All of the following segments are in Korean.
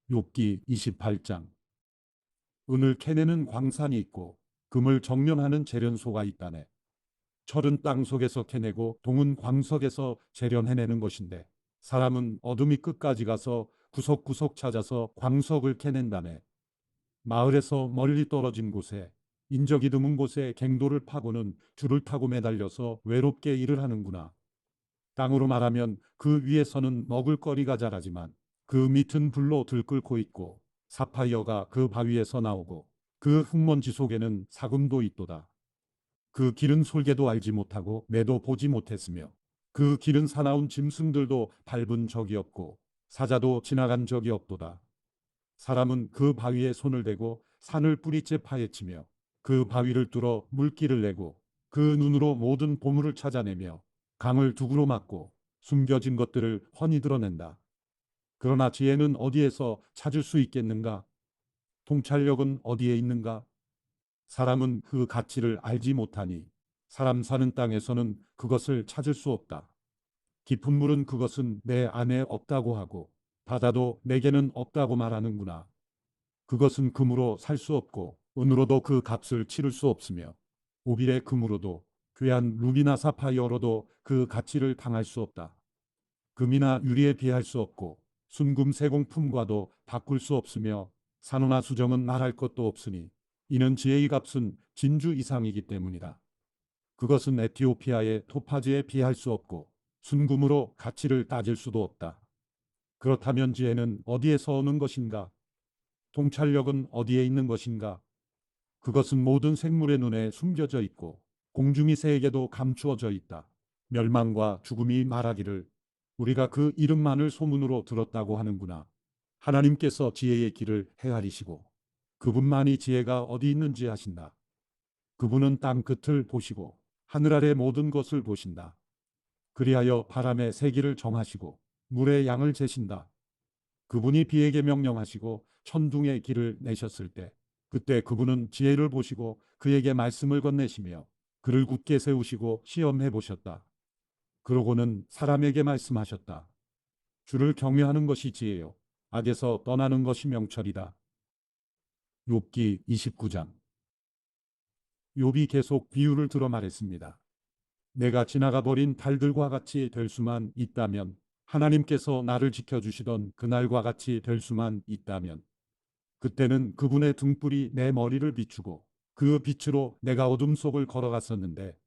욥기 28장. 은을 캐내는 광산이 있고 금을 정련하는 재련소가 있다네. 철은 땅 속에서 캐내고 동은 광석에서 재련해내는 것인데 사람은 어둠이 끝까지 가서 구석구석 찾아서 광석을 캐낸다네. 마을에서 멀리 떨어진 곳에 인적이 드문 곳에 갱도를 파고는 줄을 타고 매달려서 외롭게 일을 하는구나. 땅으로 말하면 그 위에서는 먹을거리가 자라지만 그 밑은 불로 들끓고 있고 사파이어가 그 바위에서 나오고 그 흙먼지 속에는 사금도 있도다. 그 길은 솔개도 알지 못하고 매도 보지 못했으며 그 길은 사나운 짐승들도 밟은 적이 없고 사자도 지나간 적이 없도다. 사람은 그 바위에 손을 대고 산을 뿌리째 파헤치며 그 바위를 뚫어 물길을 내고 그 눈으로 모든 보물을 찾아내며 강을 두구로 막고 숨겨진 것들을 훤히 드러낸다. 그러나 지혜는 어디에서 찾을 수 있겠는가? 통찰력은 어디에 있는가? 사람은 그 가치를 알지 못하니 사람 사는 땅에서는 그것을 찾을 수 없다. 깊은 물은 그것은 내 안에 없다고 하고 바다도 내게는 없다고 말하는구나. 그것은 금으로 살 수 없고 은으로도 그 값을 치를 수 없으며 오빌의 금으로도 귀한 루비나 사파이어로도 그 가치를 당할 수 없다. 금이나 유리에 비할 수 없고 순금 세공품과도 바꿀 수 없으며 산호나 수정은 말할 것도 없으니 이는 지혜의 값은 진주 이상이기 때문이다. 그것은 에티오피아의 토파즈에 비할 수 없고 순금으로 가치를 따질 수도 없다. 그렇다면 지혜는 어디에서 오는 것인가? 통찰력은 어디에 있는 것인가? 그것은 모든 생물의 눈에 숨겨져 있고 공중이 새에게도 감추어져 있다. 멸망과 죽음이 말하기를 우리가 그 이름만을 소문으로 들었다고 하는구나. 하나님께서 지혜의 길을 헤아리시고 그분만이 지혜가 어디 있는지 아신다. 그분은 땅 끝을 보시고 하늘 아래 모든 것을 보신다. 그리하여 바람의 세기를 정하시고 물의 양을 재신다. 그분이 비에게 명령하시고 천둥의 길을 내셨을 때 그때 그분은 지혜를 보시고 그에게 말씀을 건네시며 그를 굳게 세우시고 시험해 보셨다. 그러고는 사람에게 말씀하셨다. 주를 경외하는 것이 지혜요 악에서 떠나는 것이 명철이다. 욥기 29장. 욥이 계속 비유를 들어 말했습니다. 내가 지나가 버린 달들과 같이 될 수만 있다면, 하나님께서 나를 지켜주시던 그날과 같이 될 수만 있다면, 그때는 그분의 등불이 내 머리를 비추고 그 빛으로 내가 어둠 속을 걸어갔었는데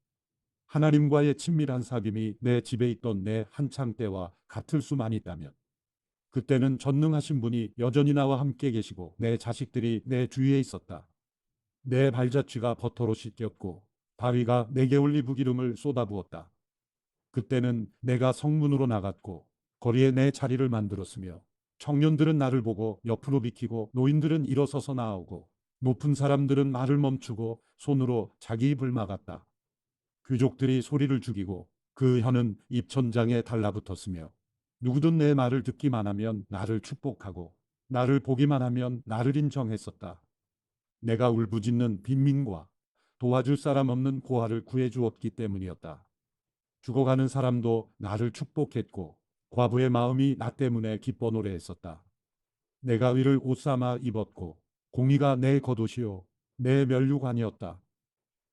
하나님과의 친밀한 사귐이 내 집에 있던 내 한창 때와 같을 수만 있다면 그때는 전능하신 분이 여전히 나와 함께 계시고 내 자식들이 내 주위에 있었다. 내 발자취가 버터로 씻겼고 바위가 내게 올리브기름을 쏟아부었다. 그때는 내가 성문으로 나갔고 거리에 내 자리를 만들었으며 청년들은 나를 보고 옆으로 비키고 노인들은 일어서서 나오고 높은 사람들은 말을 멈추고 손으로 자기 입을 막았다. 귀족들이 소리를 죽이고 그 혀는 입천장에 달라붙었으며 누구든 내 말을 듣기만 하면 나를 축복하고 나를 보기만 하면 나를 인정했었다. 내가 울부짖는 빈민과 도와줄 사람 없는 고아를 구해주었기 때문이었다. 죽어가는 사람도 나를 축복했고 과부의 마음이 나 때문에 기뻐 노래했었다. 내가 위를 옷삼아 입었고 공의가 내 겉옷이요 내 면류관이었다.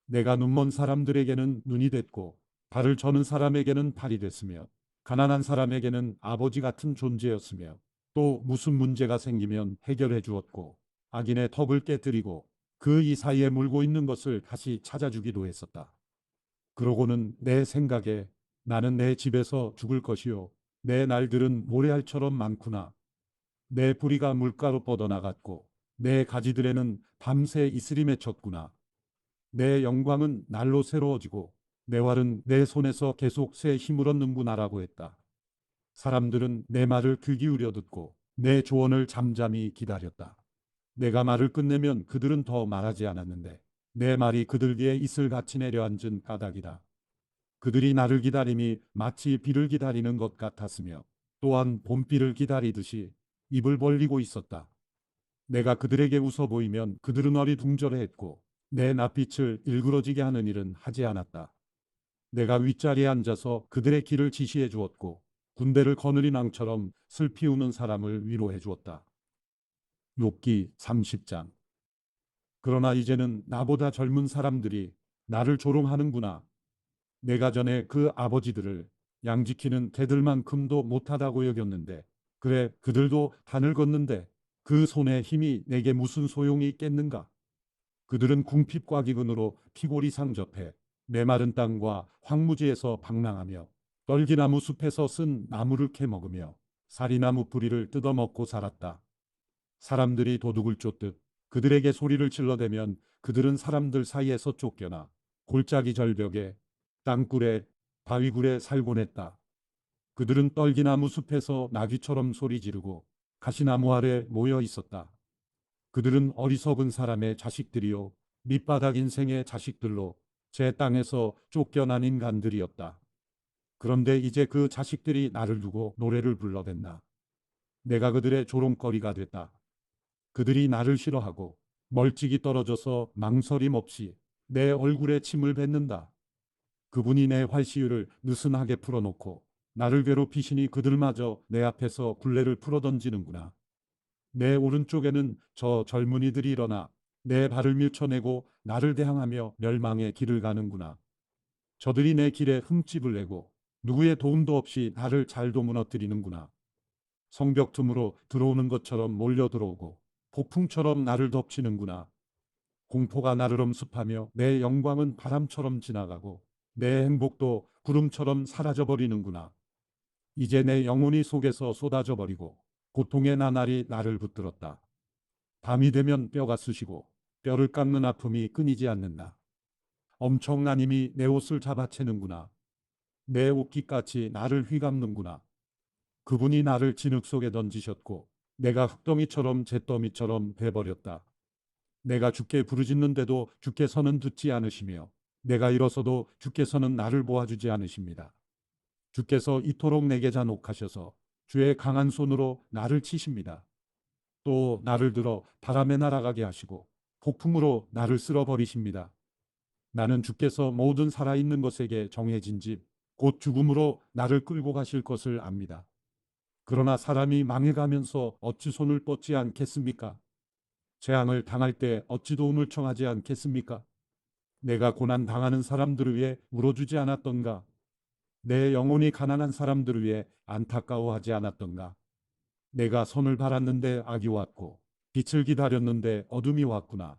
내가 눈먼 사람들에게는 눈이 됐고 발을 저는 사람에게는 발이 됐으며 가난한 사람에게는 아버지 같은 존재였으며 또 무슨 문제가 생기면 해결해 주었고 악인의 턱을 깨뜨리고 그 이 사이에 물고 있는 것을 다시 찾아주기도 했었다. 그러고는 내 생각에 나는 내 집에서 죽을 것이요 내 날들은 모래알처럼 많구나. 내 뿌리가 물가로 뻗어나갔고 내 가지들에는 밤새 이슬이 맺혔구나. 내 영광은 날로 새로워지고 내 활은 내 손에서 계속 새 힘을 얻는구나라고 했다. 사람들은 내 말을 귀 기울여 듣고 내 조언을 잠잠히 기다렸다. 내가 말을 끝내면 그들은 더 말하지 않았는데 내 말이 그들 위에 이슬같이 내려앉은 까닭이다. 그들이 나를 기다림이 마치 비를 기다리는 것 같았으며 또한 봄비를 기다리듯이 입을 벌리고 있었다. 내가 그들에게 웃어 보이면 그들은 어리둥절해했고 내 낯빛을 일그러지게 하는 일은 하지 않았다. 내가 윗자리에 앉아서 그들의 길을 지시해 주었고 군대를 거느린 앙처럼 슬피 우는 사람을 위로해 주었다. 욥기 30장. 그러나 이제는 나보다 젊은 사람들이 나를 조롱하는구나. 내가 전에 그 아버지들을 양 지키는 개들만큼도 못하다고 여겼는데, 그래, 그들도 다 늙었는데 그 손에 힘이 내게 무슨 소용이 있겠는가? 그들은 궁핍과 기근으로 피골이 상접해 메마른 땅과 황무지에서 방랑하며 떨기나무 숲에서 쓴 나무를 캐먹으며 사리나무 뿌리를 뜯어먹고 살았다. 사람들이 도둑을 쫓듯 그들에게 소리를 질러대면 그들은 사람들 사이에서 쫓겨나 골짜기 절벽에 땅굴에 바위굴에 살곤 했다. 그들은 떨기나무 숲에서 나귀처럼 소리 지르고 가시나무 아래 모여 있었다. 그들은 어리석은 사람의 자식들이요 밑바닥 인생의 자식들로 제 땅에서 쫓겨난 인간들이었다. 그런데 이제 그 자식들이 나를 두고 노래를 불러댔나. 내가 그들의 조롱거리가 됐다. 그들이 나를 싫어하고 멀찍이 떨어져서 망설임 없이 내 얼굴에 침을 뱉는다. 그분이 내 활시위를 느슨하게 풀어놓고 나를 괴롭히시니 그들마저 내 앞에서 굴레를 풀어던지는구나. 내 오른쪽에는 저 젊은이들이 일어나 내 발을 밀쳐내고 나를 대항하며 멸망의 길을 가는구나. 저들이 내 길에 흠집을 내고 누구의 도움도 없이 나를 잘도 무너뜨리는구나. 성벽 틈으로 들어오는 것처럼 몰려 들어오고 폭풍처럼 나를 덮치는구나. 공포가 나를 엄습하며 내 영광은 바람처럼 지나가고 내 행복도 구름처럼 사라져버리는구나. 이제 내 영혼이 속에서 쏟아져버리고 고통의 나날이 나를 붙들었다. 밤이 되면 뼈가 쑤시고 뼈를 깎는 아픔이 끊이지 않는다. 엄청난 힘이 내 옷을 잡아채는구나. 내 옷깃같이 나를 휘감는구나. 그분이 나를 진흙 속에 던지셨고 내가 흙덩이처럼 잿더미처럼 돼버렸다. 내가 주께 부르짖는데도 주께서는 듣지 않으시며 내가 일어서도 주께서는 나를 보아주지 않으십니다. 주께서 이토록 내게 잔혹하셔서 주의 강한 손으로 나를 치십니다. 또 나를 들어 바람에 날아가게 하시고 폭풍으로 나를 쓸어버리십니다. 나는 주께서 모든 살아있는 것에게 정해진 집, 곧 죽음으로 나를 끌고 가실 것을 압니다. 그러나 사람이 망해가면서 어찌 손을 뻗지 않겠습니까? 재앙을 당할 때 어찌 도움을 청하지 않겠습니까? 내가 고난 당하는 사람들을 위해 울어주지 않았던가? 내 영혼이 가난한 사람들을 위해 안타까워하지 않았던가? 내가 선을 바랐는데 악이 왔고 빛을 기다렸는데 어둠이 왔구나.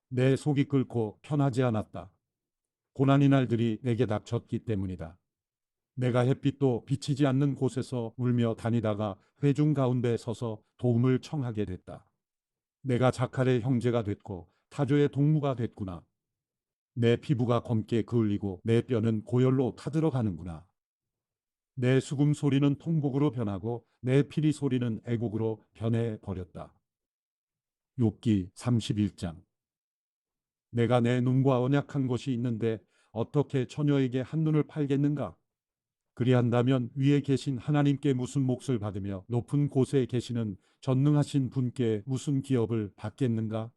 내 속이 끓고 편하지 않았다. 고난의 날들이 내게 닥쳤기 때문이다. 내가 햇빛도 비치지 않는 곳에서 울며 다니다가 회중 가운데 서서 도움을 청하게 됐다. 내가 자칼의 형제가 됐고 타조의 동무가 됐구나. 내 피부가 검게 그을리고 내 뼈는 고열로 타들어가는구나. 내 수금 소리는 통곡으로 변하고 내 피리 소리는 애곡으로 변해 버렸다. 욥기 31장. 내가 내 눈과 언약한 것이 있는데 어떻게 처녀에게 한눈을 팔겠는가? 그리한다면 위에 계신 하나님께 무슨 몫을 받으며 높은 곳에 계시는 전능하신 분께 무슨 기업을 받겠는가?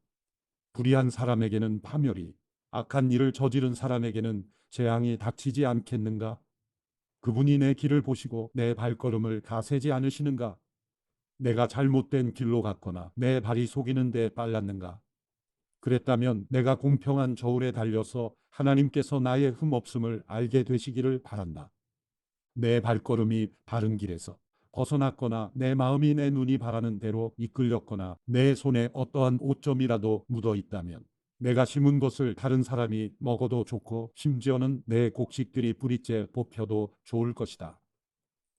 불의한 사람에게는 파멸이, 악한 일을 저지른 사람에게는 재앙이 닥치지 않겠는가? 그분이 내 길을 보시고 내 발걸음을 가세지 않으시는가? 내가 잘못된 길로 갔거나 내 발이 속이는 데 빨랐는가? 그랬다면 내가 공평한 저울에 달려서 하나님께서 나의 흠없음을 알게 되시기를 바란다. 내 발걸음이 바른 길에서 벗어났거나 내 마음이 내 눈이 바라는 대로 이끌렸거나 내 손에 어떠한 오점이라도 묻어 있다면 내가 심은 것을 다른 사람이 먹어도 좋고 심지어는 내 곡식들이 뿌리째 뽑혀도 좋을 것이다.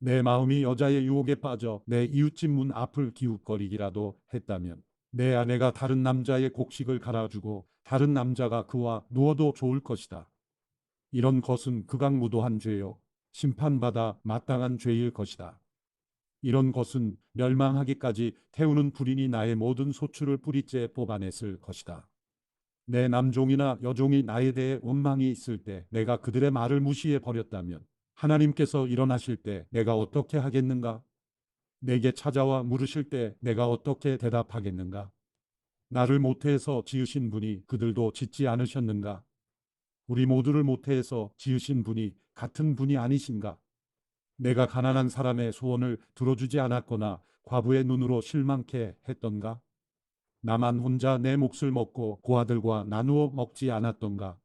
내 마음이 여자의 유혹에 빠져 내 이웃집 문 앞을 기웃거리기라도 했다면 내 아내가 다른 남자의 곡식을 갈아주고 다른 남자가 그와 누워도 좋을 것이다. 이런 것은 극악무도한 죄요 심판받아 마땅한 죄일 것이다. 이런 것은 멸망하기까지 태우는 불인이 나의 모든 소출을 뿌리째 뽑아냈을 것이다. 내 남종이나 여종이 나에 대해 원망이 있을 때 내가 그들의 말을 무시해 버렸다면 하나님께서 일어나실 때 내가 어떻게 하겠는가? 내게 찾아와 물으실 때 내가 어떻게 대답하겠는가? 나를 모태에서 지으신 분이 그들도 짓지 않으셨는가? 우리 모두를 모태에서 지으신 분이 같은 분이 아니신가? 내가 가난한 사람의 소원을 들어주지 않았거나 과부의 눈으로 실망케 했던가? 나만 혼자 내 몫을 먹고 고아들과 나누어 먹지 않았던가?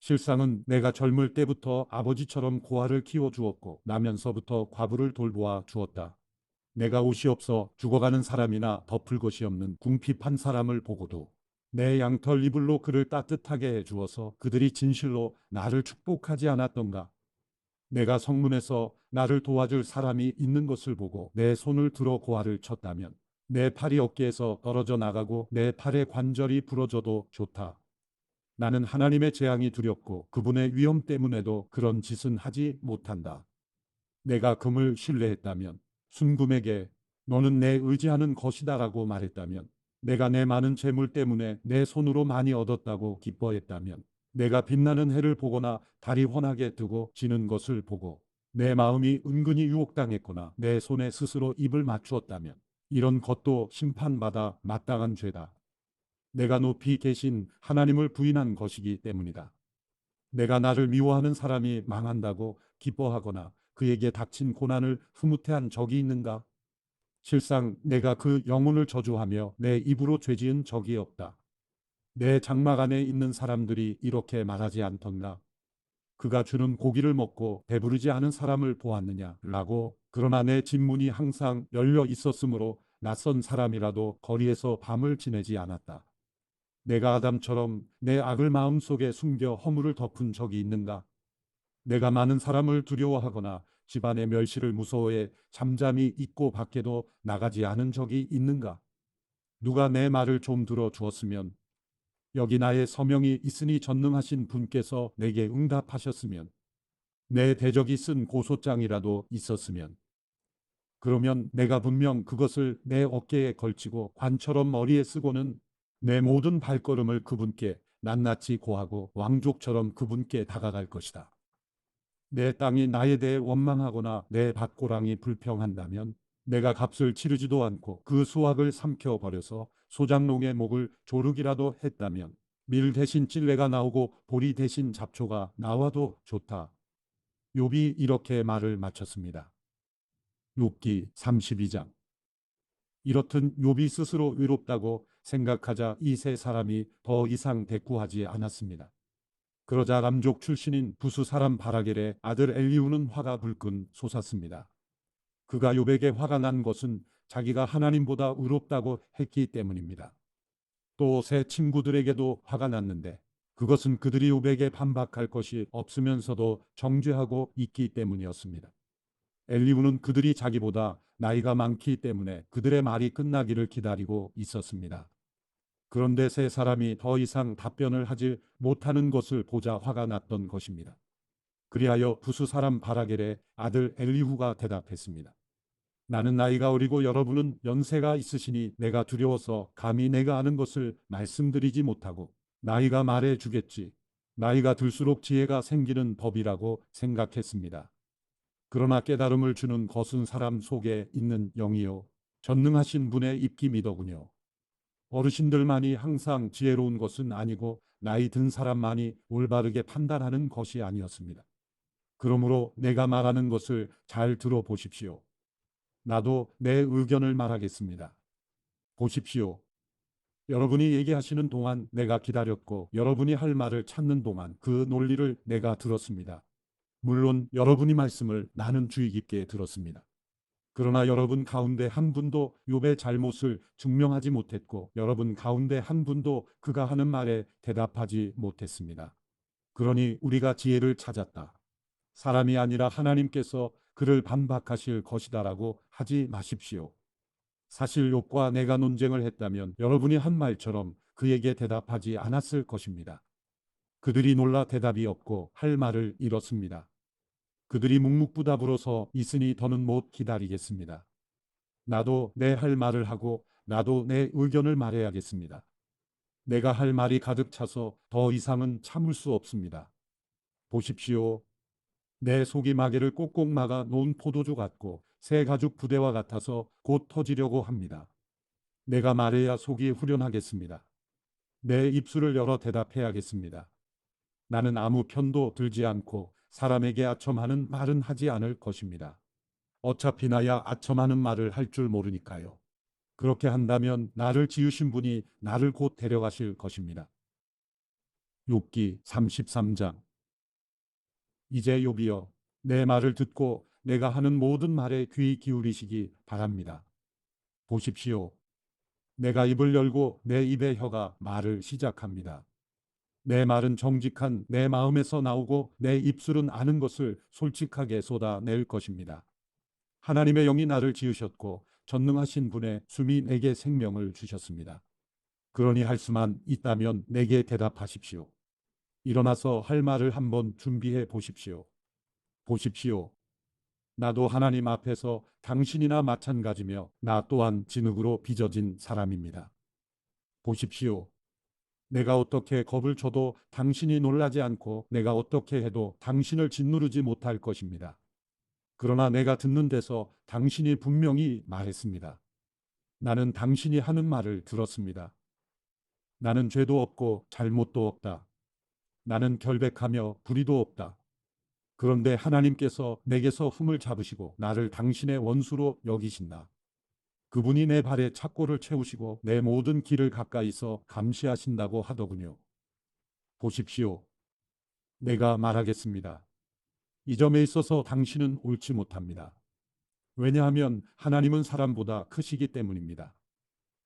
실상은 내가 젊을 때부터 아버지처럼 고아를 키워주었고 나면서부터 과부를 돌보아 주었다. 내가 옷이 없어 죽어가는 사람이나 덮을 것이 없는 궁핍한 사람을 보고도 내 양털 이불로 그를 따뜻하게 해주어서 그들이 진실로 나를 축복하지 않았던가? 내가 성문에서 나를 도와줄 사람이 있는 것을 보고 내 손을 들어 고아를 쳤다면 내 팔이 어깨에서 떨어져 나가고 내 팔의 관절이 부러져도 좋다. 나는 하나님의 재앙이 두렵고 그분의 위험 때문에도 그런 짓은 하지 못한다. 내가 금을 신뢰했다면, 순금에게 너는 내 의지하는 것이다라고 말했다면, 내가 내 많은 재물 때문에 내 손으로 많이 얻었다고 기뻐했다면, 내가 빛나는 해를 보거나 달이 환하게 뜨고 지는 것을 보고 내 마음이 은근히 유혹당했거나 내 손에 스스로 입을 맞추었다면, 이런 것도 심판받아 마땅한 죄다. 내가 높이 계신 하나님을 부인한 것이기 때문이다. 내가 나를 미워하는 사람이 망한다고 기뻐하거나 그에게 닥친 고난을 흐뭇해한 적이 있는가? 실상 내가 그 영혼을 저주하며 내 입으로 죄지은 적이 없다. 내 장막 안에 있는 사람들이 이렇게 말하지 않던가? 그가 주는 고기를 먹고 배부르지 않은 사람을 보았느냐? 라고. 그러나 내 집문이 항상 열려 있었으므로 낯선 사람이라도 거리에서 밤을 지내지 않았다. 내가 아담처럼 내 악을 마음속에 숨겨 허물을 덮은 적이 있는가? 내가 많은 사람을 두려워하거나 집안의 멸시를 무서워해 잠잠히 있고 밖에도 나가지 않은 적이 있는가? 누가 내 말을 좀 들어 주었으면, 여기 나의 서명이 있으니 전능하신 분께서 내게 응답하셨으면, 내 대적이 쓴 고소장이라도 있었으면, 그러면 내가 분명 그것을 내 어깨에 걸치고 관처럼 머리에 쓰고는 내 모든 발걸음을 그분께 낱낱이 고하고 왕족처럼 그분께 다가갈 것이다. 내 땅이 나에 대해 원망하거나 내 밭고랑이 불평한다면 내가 값을 치르지도 않고 그 수확을 삼켜버려서 소장농의 목을 조르기라도 했다면 밀 대신 찔레가 나오고 보리 대신 잡초가 나와도 좋다. 욥이 이렇게 말을 마쳤습니다. 욥기 32장. 이렇듯 욥이 스스로 외롭다고 생각하자 이 세 사람이 더 이상 대꾸하지 않았습니다. 그러자 남족 출신인 부수 사람 바라겔의 아들 엘리후는 화가 불끈 솟았습니다. 그가 욥에게 화가 난 것은 자기가 하나님보다 의롭다고 했기 때문입니다. 또 새 친구들에게도 화가 났는데 그것은 그들이 욥에게 반박할 것이 없으면서도 정죄하고 있기 때문이었습니다. 엘리후는 그들이 자기보다 나이가 많기 때문에 그들의 말이 끝나기를 기다리고 있었습니다. 그런데 세 사람이 더 이상 답변을 하지 못하는 것을 보자 화가 났던 것입니다. 그리하여 부수 사람 바라겔의 아들 엘리후가 대답했습니다. 나는 나이가 어리고 여러분은 연세가 있으시니 내가 두려워서 감히 내가 아는 것을 말씀드리지 못하고 나이가 말해 주겠지. 나이가 들수록 지혜가 생기는 법이라고 생각했습니다. 그러나 깨달음을 주는 것은 사람 속에 있는 영이요 전능하신 분의 입김이더군요. 어르신들만이 항상 지혜로운 것은 아니고 나이 든 사람만이 올바르게 판단하는 것이 아니었습니다. 그러므로 내가 말하는 것을 잘 들어보십시오. 나도 내 의견을 말하겠습니다. 보십시오. 여러분이 얘기하시는 동안 내가 기다렸고 여러분이 할 말을 찾는 동안 그 논리를 내가 들었습니다. 물론 여러분이 말씀을 나는 주의 깊게 들었습니다. 그러나 여러분 가운데 한 분도 욥의 잘못을 증명하지 못했고 여러분 가운데 한 분도 그가 하는 말에 대답하지 못했습니다. 그러니 우리가 지혜를 찾았다. 사람이 아니라 하나님께서 그를 반박하실 것이다라고 하지 마십시오. 사실 욥과 내가 논쟁을 했다면 여러분이 한 말처럼 그에게 대답하지 않았을 것입니다. 그들이 놀라 대답이 없고 할 말을 잃었습니다. 그들이 묵묵부답으로서 있으니 더는 못 기다리겠습니다. 나도 내 할 말을 하고 나도 내 의견을 말해야겠습니다. 내가 할 말이 가득 차서 더 이상은 참을 수 없습니다. 보십시오. 내 속이 마개를 꼭꼭 막아 놓은 포도주 같고 새 가죽 부대와 같아서 곧 터지려고 합니다. 내가 말해야 속이 후련하겠습니다. 내 입술을 열어 대답해야겠습니다. 나는 아무 편도 들지 않고 사람에게 아첨하는 말은 하지 않을 것입니다. 어차피 나야 아첨하는 말을 할 줄 모르니까요. 그렇게 한다면 나를 지으신 분이 나를 곧 데려가실 것입니다. 욥기 33장. 이제 욥이여, 내 말을 듣고 내가 하는 모든 말에 귀 기울이시기 바랍니다. 보십시오. 내가 입을 열고 내 입의 혀가 말을 시작합니다. 내 말은 정직한 내 마음에서 나오고 내 입술은 아는 것을 솔직하게 쏟아낼 것입니다. 하나님의 영이 나를 지으셨고 전능하신 분의 숨이 내게 생명을 주셨습니다. 그러니 할 수만 있다면 내게 대답하십시오. 일어나서 할 말을 한번 준비해 보십시오. 보십시오. 나도 하나님 앞에서 당신이나 마찬가지며 나 또한 진흙으로 빚어진 사람입니다. 보십시오. 내가 어떻게 겁을 줘도 당신이 놀라지 않고 내가 어떻게 해도 당신을 짓누르지 못할 것입니다. 그러나 내가 듣는 데서 당신이 분명히 말했습니다. 나는 당신이 하는 말을 들었습니다. 나는 죄도 없고 잘못도 없다. 나는 결백하며 불의도 없다. 그런데 하나님께서 내게서 흠을 잡으시고 나를 당신의 원수로 여기신다. 그분이 내 발에 착고를 채우시고 내 모든 길을 가까이서 감시하신다고 하더군요. 보십시오. 내가 말하겠습니다. 이 점에 있어서 당신은 옳지 못합니다. 왜냐하면 하나님은 사람보다 크시기 때문입니다.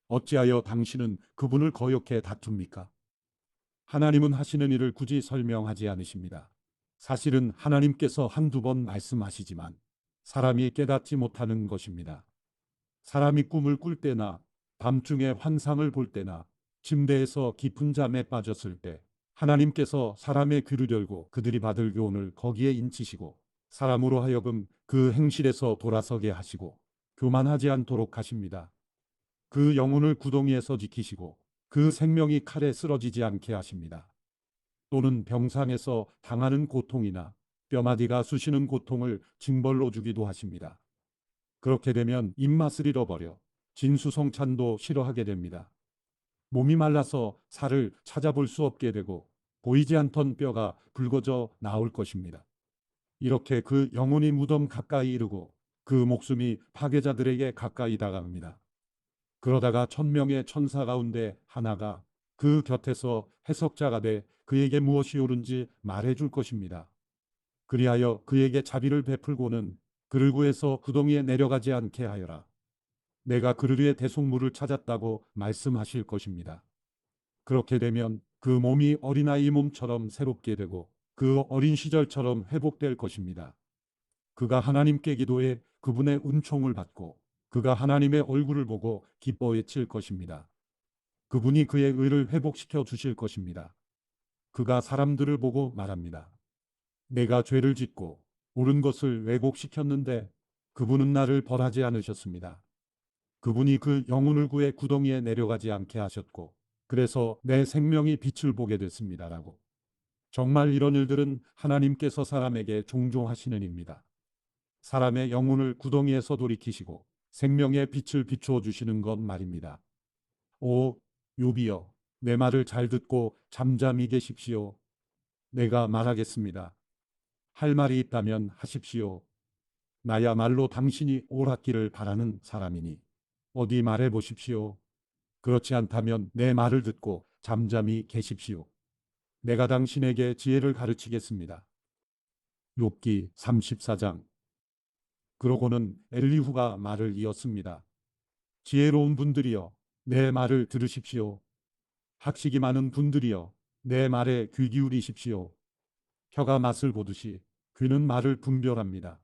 어찌하여 당신은 그분을 거역해 다툽니까? 하나님은 하시는 일을 굳이 설명하지 않으십니다. 사실은 하나님께서 한두 번 말씀하시지만 사람이 깨닫지 못하는 것입니다. 사람이 꿈을 꿀 때나 밤중에 환상을 볼 때나 침대에서 깊은 잠에 빠졌을 때 하나님께서 사람의 귀를 열고 그들이 받을 교훈을 거기에 인치시고 사람으로 하여금 그 행실에서 돌아서게 하시고 교만하지 않도록 하십니다. 그 영혼을 구덩이에서 지키시고 그 생명이 칼에 쓰러지지 않게 하십니다. 또는 병상에서 당하는 고통이나 뼈마디가 쑤시는 고통을 징벌로 주기도 하십니다. 그렇게 되면 입맛을 잃어버려 진수성찬도 싫어하게 됩니다. 몸이 말라서 살을 찾아볼 수 없게 되고 보이지 않던 뼈가 붉어져 나올 것입니다. 이렇게 그 영혼이 무덤 가까이 이르고 그 목숨이 파괴자들에게 가까이 다가옵니다. 그러다가 1000명의 천사 가운데 하나가 그 곁에서 해석자가 돼 그에게 무엇이 옳은지 말해줄 것입니다. 그리하여 그에게 자비를 베풀고는 그를 구해서 구덩이에 내려가지 않게 하여라. 내가 그를 위해 대속물을 찾았다고 말씀하실 것입니다. 그렇게 되면 그 몸이 어린아이 몸처럼 새롭게 되고 그 어린 시절처럼 회복될 것입니다. 그가 하나님께 기도해 그분의 은총을 받고 그가 하나님의 얼굴을 보고 기뻐 외칠 것입니다. 그분이 그의 의를 회복시켜 주실 것입니다. 그가 사람들을 보고 말합니다. 내가 죄를 짓고 옳은 것을 왜곡시켰는데 그분은 나를 벌하지 않으셨습니다. 그분이 그 영혼을 구해 구덩이에 내려가지 않게 하셨고 그래서 내 생명이 빛을 보게 됐습니다라고. 정말 이런 일들은 하나님께서 사람에게 종종 하시는 일입니다. 사람의 영혼을 구덩이에서 돌이키시고 생명의 빛을 비추어 주시는 것 말입니다. 오, 욥이여, 내 말을 잘 듣고 잠잠히 계십시오. 내가 말하겠습니다. 할 말이 있다면 하십시오. 나야말로 당신이 옳았기를 바라는 사람이니 어디 말해 보십시오. 그렇지 않다면 내 말을 듣고 잠잠히 계십시오. 내가 당신에게 지혜를 가르치겠습니다. 욥기 34장. 그러고는 엘리후가 말을 이었습니다. 지혜로운 분들이여, 내 말을 들으십시오. 학식이 많은 분들이여, 내 말에 귀 기울이십시오. 혀가 맛을 보듯이 귀는 말을 분별합니다.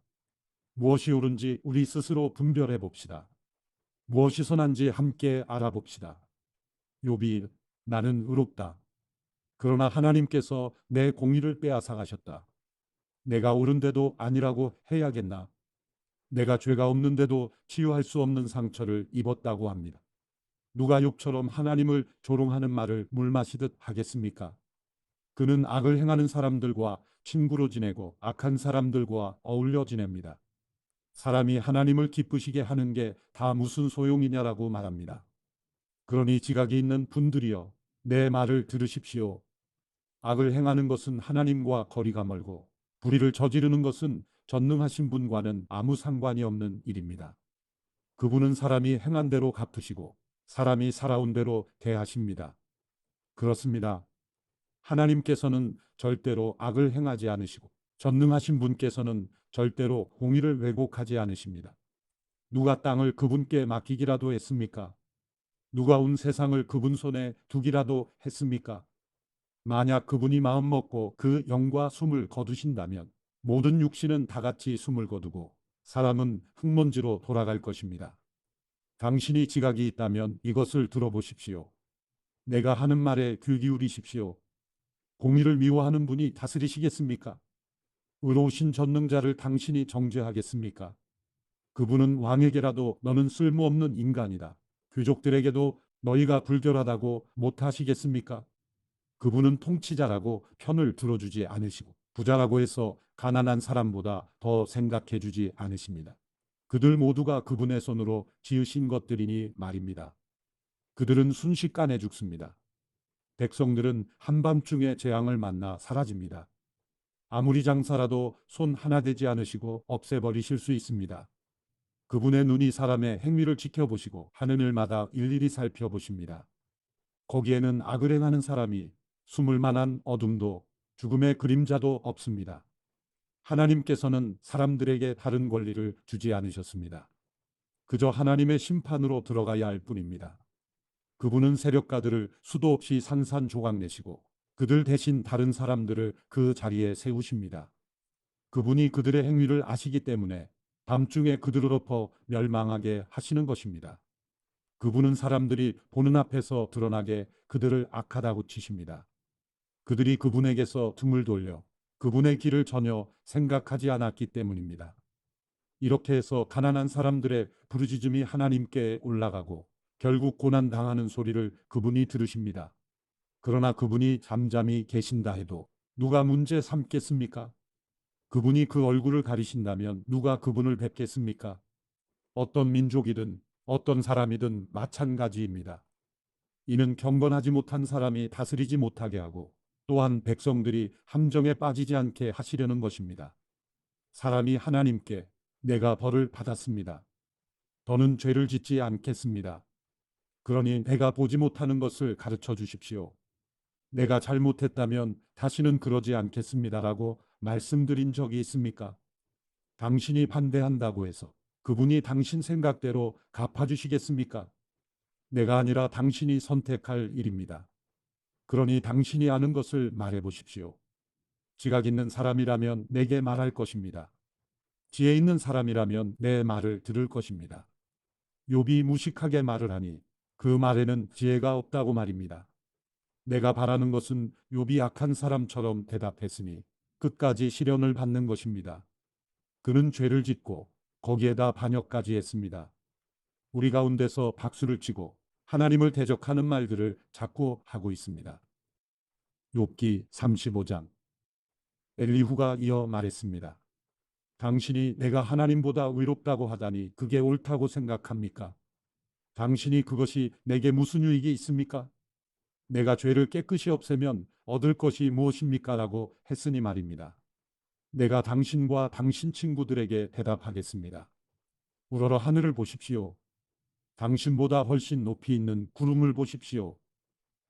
무엇이 옳은지 우리 스스로 분별해 봅시다. 무엇이 선한지 함께 알아봅시다. 욥이 나는 의롭다. 그러나 하나님께서 내 공의를 빼앗아 가셨다. 내가 옳은데도 아니라고 해야겠나? 내가 죄가 없는데도 치유할 수 없는 상처를 입었다고 합니다. 누가 욥처럼 하나님을 조롱하는 말을 물 마시듯 하겠습니까? 그는 악을 행하는 사람들과 친구로 지내고 악한 사람들과 어울려 지냅니다. 사람이 하나님을 기쁘시게 하는 게 다 무슨 소용이냐라고 말합니다. 그러니 지각이 있는 분들이여, 내 말을 들으십시오. 악을 행하는 것은 하나님과 거리가 멀고 불의를 저지르는 것은 전능하신 분과는 아무 상관이 없는 일입니다. 그분은 사람이 행한 대로 갚으시고 사람이 살아온 대로 대하십니다. 그렇습니다. 하나님께서는 절대로 악을 행하지 않으시고 전능하신 분께서는 절대로 공의를 왜곡하지 않으십니다. 누가 땅을 그분께 맡기기라도 했습니까? 누가 온 세상을 그분 손에 두기라도 했습니까? 만약 그분이 마음먹고 그 영과 숨을 거두신다면 모든 육신은 다 같이 숨을 거두고 사람은 흙먼지로 돌아갈 것입니다. 당신이 지각이 있다면 이것을 들어보십시오. 내가 하는 말에 귀 기울이십시오. 공의를 미워하는 분이 다스리시겠습니까? 의로우신 전능자를 당신이 정죄하겠습니까? 그분은 왕에게라도 너는 쓸모없는 인간이다. 귀족들에게도 너희가 불결하다고 못하시겠습니까? 그분은 통치자라고 편을 들어주지 않으시고 부자라고 해서 가난한 사람보다 더 생각해 주지 않으십니다. 그들 모두가 그분의 손으로 지으신 것들이니 말입니다. 그들은 순식간에 죽습니다. 백성들은 한밤중에 재앙을 만나 사라집니다. 아무리 장사라도 손 하나 대지 않으시고 없애버리실 수 있습니다. 그분의 눈이 사람의 행위를 지켜보시고 하는 일마다 일일이 살펴보십니다. 거기에는 악을 행하는 사람이 숨을 만한 어둠도 죽음의 그림자도 없습니다. 하나님께서는 사람들에게 다른 권리를 주지 않으셨습니다. 그저 하나님의 심판으로 들어가야 할 뿐입니다. 그분은 세력가들을 수도 없이 산산조각 내시고 그들 대신 다른 사람들을 그 자리에 세우십니다. 그분이 그들의 행위를 아시기 때문에 밤중에 그들을 엎어 멸망하게 하시는 것입니다. 그분은 사람들이 보는 앞에서 드러나게 그들을 악하다고 치십니다. 그들이 그분에게서 등을 돌려 그분의 길을 전혀 생각하지 않았기 때문입니다. 이렇게 해서 가난한 사람들의 부르짖음이 하나님께 올라가고 결국 고난당하는 소리를 그분이 들으십니다. 그러나 그분이 잠잠히 계신다 해도 누가 문제 삼겠습니까? 그분이 그 얼굴을 가리신다면 누가 그분을 뵙겠습니까? 어떤 민족이든 어떤 사람이든 마찬가지입니다. 이는 경건하지 못한 사람이 다스리지 못하게 하고 또한 백성들이 함정에 빠지지 않게 하시려는 것입니다. 사람이 하나님께 내가 벌을 받았습니다. 더는 죄를 짓지 않겠습니다. 그러니 내가 보지 못하는 것을 가르쳐 주십시오. 내가 잘못했다면 다시는 그러지 않겠습니다라고 말씀드린 적이 있습니까? 당신이 반대한다고 해서 그분이 당신 생각대로 갚아주시겠습니까? 내가 아니라 당신이 선택할 일입니다. 그러니 당신이 아는 것을 말해 보십시오. 지각 있는 사람이라면 내게 말할 것입니다. 지혜 있는 사람이라면 내 말을 들을 것입니다. 욥이 무식하게 말을 하니 그 말에는 지혜가 없다고 말입니다. 내가 바라는 것은 욥이 악한 사람처럼 대답했으니 끝까지 시련을 받는 것입니다. 그는 죄를 짓고 거기에다 반역까지 했습니다. 우리 가운데서 박수를 치고 하나님을 대적하는 말들을 자꾸 하고 있습니다. 욥기 35장. 엘리후가 이어 말했습니다. 당신이 내가 하나님보다 의롭다고 하다니 그게 옳다고 생각합니까? 당신이 그것이 내게 무슨 유익이 있습니까? 내가 죄를 깨끗이 없애면 얻을 것이 무엇입니까? 라고 했으니 말입니다. 내가 당신과 당신 친구들에게 대답하겠습니다. 우러러 하늘을 보십시오. 당신보다 훨씬 높이 있는 구름을 보십시오.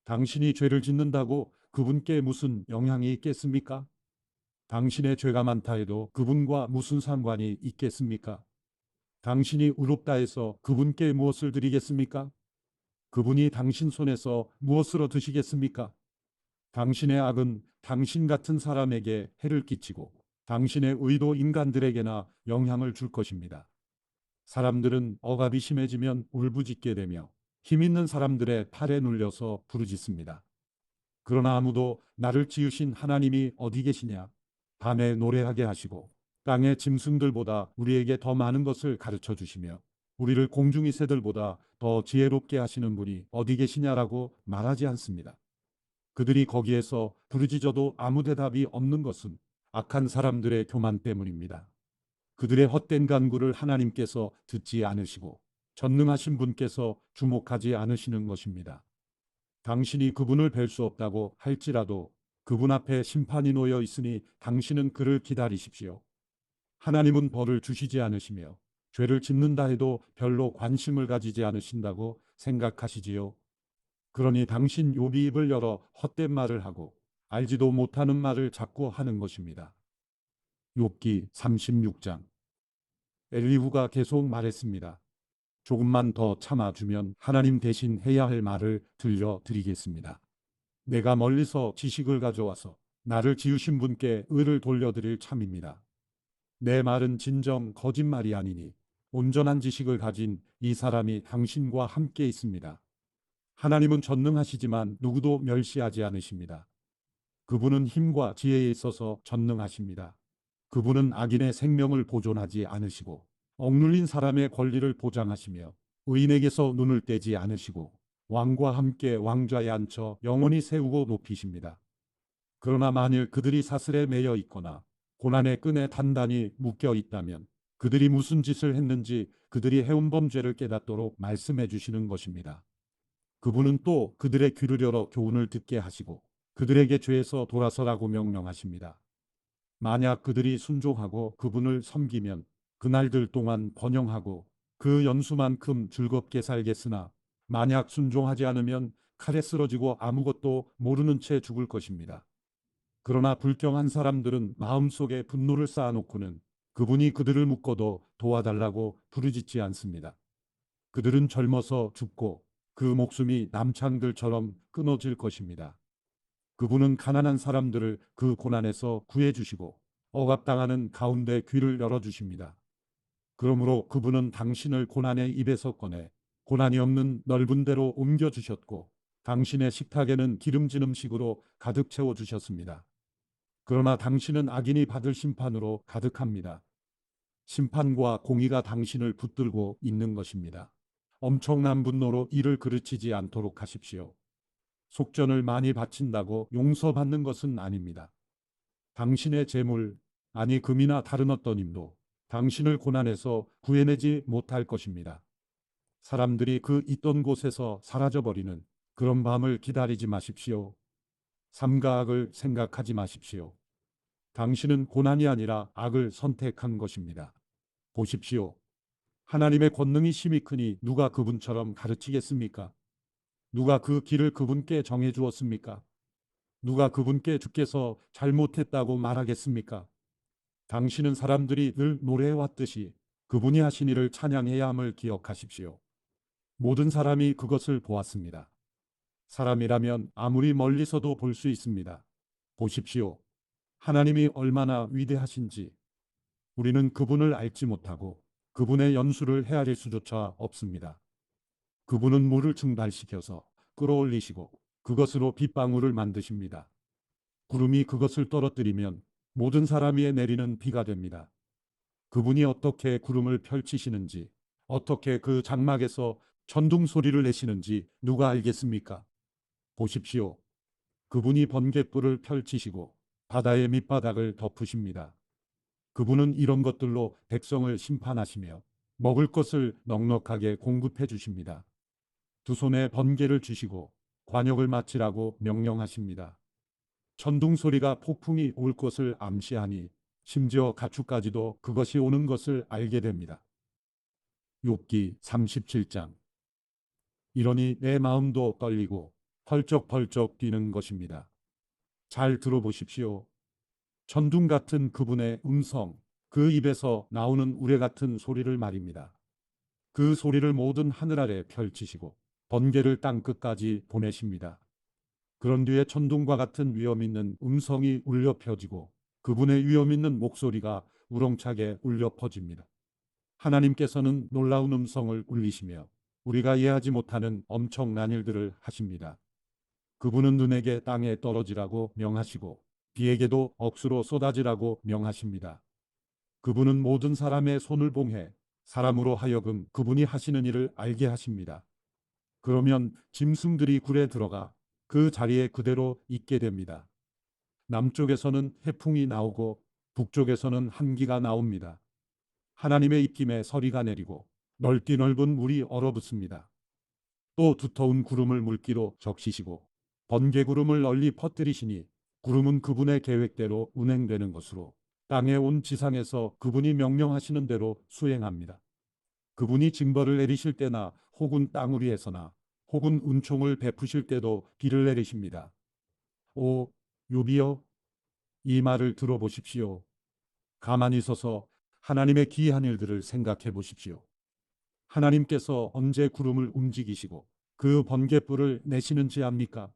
당신이 죄를 짓는다고 그분께 무슨 영향이 있겠습니까? 당신의 죄가 많다 해도 그분과 무슨 상관이 있겠습니까? 당신이 의롭다 해서 그분께 무엇을 드리겠습니까? 그분이 당신 손에서 무엇으로 드시겠습니까? 당신의 악은 당신 같은 사람에게 해를 끼치고 당신의 의도 인간들에게나 영향을 줄 것입니다. 사람들은 억압이 심해지면 울부짖게 되며 힘 있는 사람들의 팔에 눌려서 부르짖습니다. 그러나 아무도 나를 지으신 하나님이 어디 계시냐? 밤에 노래하게 하시고 땅의 짐승들보다 우리에게 더 많은 것을 가르쳐 주시며 우리를 공중의 새들보다 더 지혜롭게 하시는 분이 어디 계시냐라고 말하지 않습니다. 그들이 거기에서 부르짖어도 아무 대답이 없는 것은 악한 사람들의 교만 때문입니다. 그들의 헛된 간구를 하나님께서 듣지 않으시고 전능하신 분께서 주목하지 않으시는 것입니다. 당신이 그분을 뵐 수 없다고 할지라도 그분 앞에 심판이 놓여 있으니 당신은 그를 기다리십시오. 하나님은 벌을 주시지 않으시며 죄를 짓는다 해도 별로 관심을 가지지 않으신다고 생각하시지요. 그러니 당신 욥이 입을 열어 헛된 말을 하고 알지도 못하는 말을 자꾸 하는 것입니다. 욥기 36장. 엘리후가 계속 말했습니다. 조금만 더 참아주면 하나님 대신 해야 할 말을 들려드리겠습니다. 내가 멀리서 지식을 가져와서 나를 지으신 분께 의를 돌려드릴 참입니다. 내 말은 진정 거짓말이 아니니 온전한 지식을 가진 이 사람이 당신과 함께 있습니다. 하나님은 전능하시지만 누구도 멸시하지 않으십니다. 그분은 힘과 지혜에 있어서 전능하십니다. 그분은 악인의 생명을 보존하지 않으시고 억눌린 사람의 권리를 보장하시며 의인에게서 눈을 떼지 않으시고 왕과 함께 왕좌에 앉혀 영원히 세우고 높이십니다. 그러나 만일 그들이 사슬에 매여 있거나 고난의 끈에 단단히 묶여 있다면 그들이 무슨 짓을 했는지 그들이 해온 범죄를 깨닫도록 말씀해 주시는 것입니다. 그분은 또 그들의 귀를 열어 교훈을 듣게 하시고 그들에게 죄에서 돌아서라고 명령하십니다. 만약 그들이 순종하고 그분을 섬기면 그날들 동안 번영하고 그 연수만큼 즐겁게 살겠으나 만약 순종하지 않으면 칼에 쓰러지고 아무것도 모르는 채 죽을 것입니다. 그러나 불경한 사람들은 마음속에 분노를 쌓아놓고는 그분이 그들을 묶어도 도와달라고 부르짖지 않습니다. 그들은 젊어서 죽고 그 목숨이 남창들처럼 끊어질 것입니다. 그분은 가난한 사람들을 그 고난에서 구해주시고 억압당하는 가운데 귀를 열어주십니다. 그러므로 그분은 당신을 고난의 입에서 꺼내 고난이 없는 넓은 데로 옮겨주셨고 당신의 식탁에는 기름진 음식으로 가득 채워주셨습니다. 그러나 당신은 악인이 받을 심판으로 가득합니다. 심판과 공의가 당신을 붙들고 있는 것입니다. 엄청난 분노로 이를 그르치지 않도록 하십시오. 속전을 많이 바친다고 용서받는 것은 아닙니다. 당신의 재물, 아니 금이나 다른 어떤 힘도 당신을 고난에서 구해내지 못할 것입니다. 사람들이 그 있던 곳에서 사라져버리는 그런 밤을 기다리지 마십시오. 삼가 악을 생각하지 마십시오. 당신은 고난이 아니라 악을 선택한 것입니다. 보십시오. 하나님의 권능이 심히 크니 누가 그분처럼 가르치겠습니까? 누가 그 길을 그분께 정해 주었습니까? 누가 그분께 주께서 잘못했다고 말하겠습니까? 당신은 사람들이 늘 노래해왔듯이 그분이 하신 일을 찬양해야 함을 기억하십시오. 모든 사람이 그것을 보았습니다. 사람이라면 아무리 멀리서도 볼 수 있습니다. 보십시오. 하나님이 얼마나 위대하신지. 우리는 그분을 알지 못하고 그분의 연수를 헤아릴 수조차 없습니다. 그분은 물을 증발시켜서 끌어올리시고 그것으로 빗방울을 만드십니다. 구름이 그것을 떨어뜨리면 모든 사람 위에 내리는 비가 됩니다. 그분이 어떻게 구름을 펼치시는지, 어떻게 그 장막에서 천둥 소리를 내시는지 누가 알겠습니까? 보십시오. 그분이 번갯불을 펼치시고 바다의 밑바닥을 덮으십니다. 그분은 이런 것들로 백성을 심판하시며 먹을 것을 넉넉하게 공급해 주십니다. 두 손에 번개를 주시고 관역을 마치라고 명령하십니다. 천둥 소리가 폭풍이 올 것을 암시하니 심지어 가축까지도 그것이 오는 것을 알게 됩니다. 욥기 37장. 이러니 내 마음도 떨리고 펄쩍펄쩍 뛰는 것입니다. 잘 들어보십시오. 천둥 같은 그분의 음성, 그 입에서 나오는 우레 같은 소리를 말입니다. 그 소리를 모든 하늘 아래 펼치시고 번개를 땅 끝까지 보내십니다. 그런 뒤에 천둥과 같은 위험 있는 음성이 울려 퍼지고 그분의 위험 있는 목소리가 우렁차게 울려 퍼집니다. 하나님께서는 놀라운 음성을 울리시며 우리가 이해하지 못하는 엄청난 일들을 하십니다. 그분은 눈에게 땅에 떨어지라고 명하시고 비에게도 억수로 쏟아지라고 명하십니다. 그분은 모든 사람의 손을 봉해 사람으로 하여금 그분이 하시는 일을 알게 하십니다. 그러면 짐승들이 굴에 들어가 그 자리에 그대로 있게 됩니다. 남쪽에서는 해풍이 나오고 북쪽에서는 한기가 나옵니다. 하나님의 입김에 서리가 내리고 넓디 넓은 물이 얼어붙습니다. 또 두터운 구름을 물기로 적시시고 번개구름을 널리 퍼뜨리시니 구름은 그분의 계획대로 운행되는 것으로 땅에 온 지상에서 그분이 명령하시는 대로 수행합니다. 그분이 징벌을 내리실 때나 혹은 땅 위에서나 혹은 은총을 베푸실 때도 비를 내리십니다. 오, 요비여, 이 말을 들어보십시오. 가만히 서서 하나님의 기이한 일들을 생각해 보십시오. 하나님께서 언제 구름을 움직이시고 그 번갯불을 내시는지 압니까?